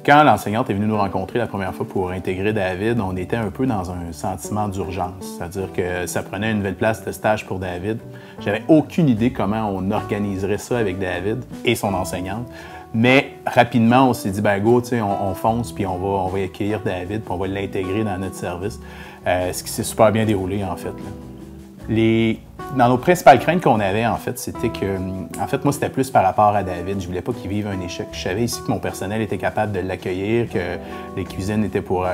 Quand l'enseignante est venue nous rencontrer la première fois pour intégrer David, on était un peu dans un sentiment d'urgence. C'est-à-dire que ça prenait une nouvelle place de stage pour David. J'avais aucune idée comment on organiserait ça avec David et son enseignante. Mais rapidement, on s'est dit, ben go, on fonce, puis on va accueillir David, puis on va l'intégrer dans notre service. Ce qui s'est super bien déroulé, en fait. Dans nos principales craintes qu'on avait, en fait, c'était que... En fait, moi, c'était plus par rapport à David. Je voulais pas qu'il vive un échec. Je savais ici que mon personnel était capable de l'accueillir, que les cuisines étaient pour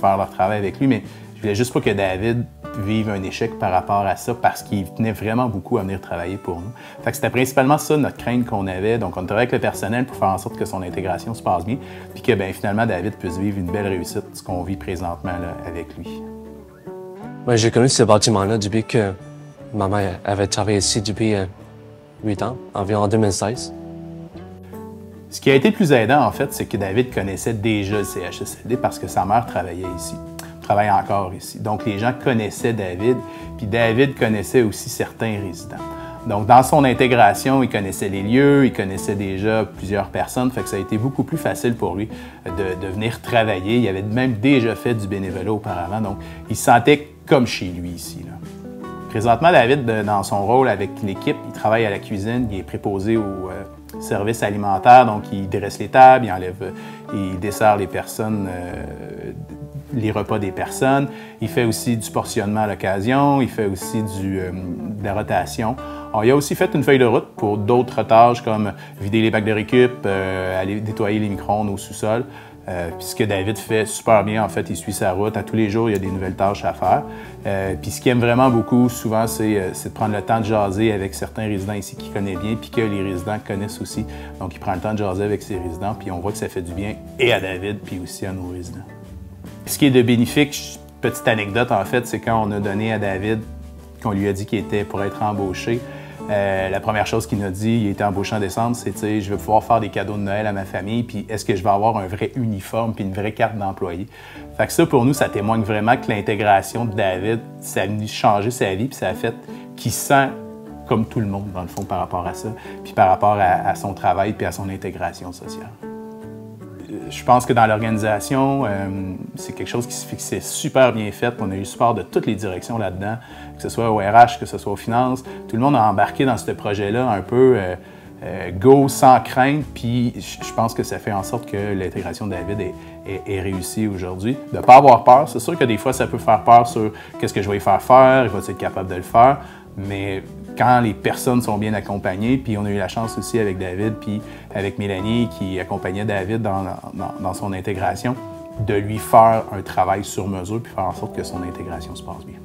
faire leur travail avec lui, mais je voulais juste pas que David vive un échec par rapport à ça, parce qu'il tenait vraiment beaucoup à venir travailler pour nous. Fait que c'était principalement ça, notre crainte qu'on avait. Donc, on travaillait avec le personnel pour faire en sorte que son intégration se passe bien, puis que, finalement, David puisse vivre une belle réussite, ce qu'on vit présentement là, avec lui. Ouais, j'ai connu ce bâtiment-là depuis que maman avait travaillé ici depuis 8 ans, environ en 2016. Ce qui a été le plus aidant, en fait, c'est que David connaissait déjà le CHSLD parce que sa mère travaillait ici, travaille encore ici. Donc, les gens connaissaient David, puis David connaissait aussi certains résidents. Donc, dans son intégration, il connaissait les lieux, il connaissait déjà plusieurs personnes, fait que ça a été beaucoup plus facile pour lui de venir travailler. Il avait même déjà fait du bénévolat auparavant, donc il se sentait comme chez lui ici, là. Présentement, David, dans son rôle avec l'équipe, il travaille à la cuisine, il est préposé au service alimentaire, donc il dresse les tables, il dessert les personnes, les repas des personnes. Il fait aussi du portionnement à l'occasion, il fait aussi de la rotation. Alors, il a aussi fait une feuille de route pour d'autres tâches comme vider les bacs de récup, aller nettoyer les micro-ondes au sous-sol. Puis ce que David fait super bien, en fait, il suit sa route. À tous les jours, il y a des nouvelles tâches à faire. Puis ce qu'il aime vraiment beaucoup, souvent, c'est de prendre le temps de jaser avec certains résidents ici qu'il connaît bien, puis que les résidents connaissent aussi. Donc, il prend le temps de jaser avec ses résidents, puis on voit que ça fait du bien et à David, puis aussi à nos résidents. Ce qui est de bénéfique, petite anecdote, en fait, c'est quand on a donné à David, qu'on lui a dit qu'il était pour être embauché, la première chose qu'il nous a dit, il était embauché en décembre, c'est « je vais pouvoir faire des cadeaux de Noël à ma famille, puis est-ce que je vais avoir un vrai uniforme puis une vraie carte d'employé? » Fait que ça, pour nous, ça témoigne vraiment que l'intégration de David, ça a venu changer sa vie, puis ça a fait qu'il se sent comme tout le monde, dans le fond, par rapport à ça, puis par rapport à son travail puis à son intégration sociale. Je pense que dans l'organisation, c'est quelque chose qui s'est super bien fait. On a eu le support de toutes les directions là-dedans, que ce soit au RH, que ce soit aux finances. Tout le monde a embarqué dans ce projet-là un peu go, sans crainte. Puis je pense que ça fait en sorte que l'intégration de David est réussie aujourd'hui. De ne pas avoir peur, c'est sûr que des fois, ça peut faire peur sur qu'est-ce que je vais y faire, il va être capable de le faire. Mais quand les personnes sont bien accompagnées, puis on a eu la chance aussi avec David, puis avec Mélanie qui accompagnait David dans son intégration, de lui faire un travail sur mesure puis faire en sorte que son intégration se passe bien.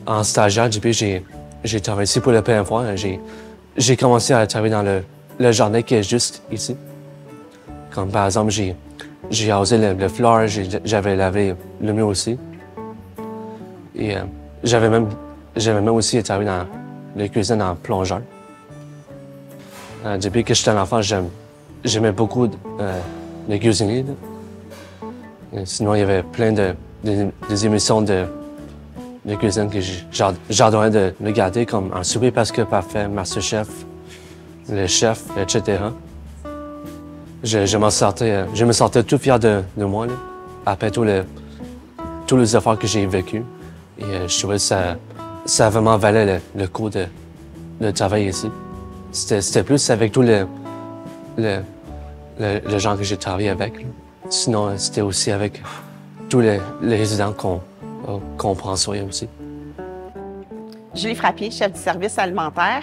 En stagiaire, j'ai travaillé ici pour la première fois. J'ai commencé à travailler dans le jardin qui est juste ici. Comme par exemple, j'ai arrosé le fleur, j'avais lavé le mur aussi. Et j'avais même aussi travaillé dans la cuisine en plongeur. Depuis que j'étais un enfant, j'aimais beaucoup le cuisiner. Sinon, il y avait plein des émissions de cuisine que j'adorais de regarder, comme Un souper presque parfait, MasterChef, Le Chef, etc. Je me sentais tout fier de moi, là, après tous les efforts que j'ai vécus. Et je trouvais que ça vraiment valait le coup de travailler ici. C'était plus avec tous les gens que j'ai travaillé avec. Là. Sinon, c'était aussi avec tous les résidents qu'on prend soin aussi. Julie Frappier, chef du service alimentaire.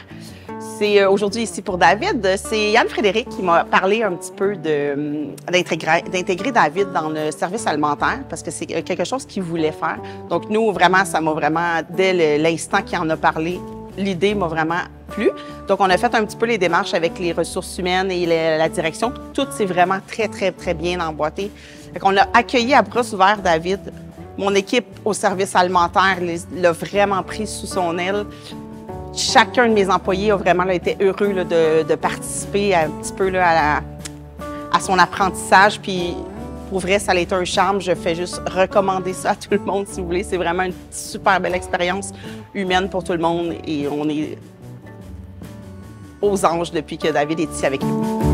C'est aujourd'hui ici pour David. C'est Yann Frédéric qui m'a parlé un petit peu d'intégrer David dans le service alimentaire parce que c'est quelque chose qu'il voulait faire. Donc nous, vraiment, dès l'instant qu'il en a parlé, l'idée m'a vraiment plu. Donc on a fait un petit peu les démarches avec les ressources humaines et la direction. Tout s'est vraiment très, très, très bien emboîté. On a accueilli à bras ouverts David. Mon équipe au service alimentaire l'a vraiment pris sous son aile. Chacun de mes employés a vraiment été heureux là, de participer un petit peu là, à son apprentissage. Puis, pour vrai, ça a été un charme. Je fais juste recommander ça à tout le monde, si vous voulez. C'est vraiment une super belle expérience humaine pour tout le monde. Et on est aux anges depuis que David est ici avec nous.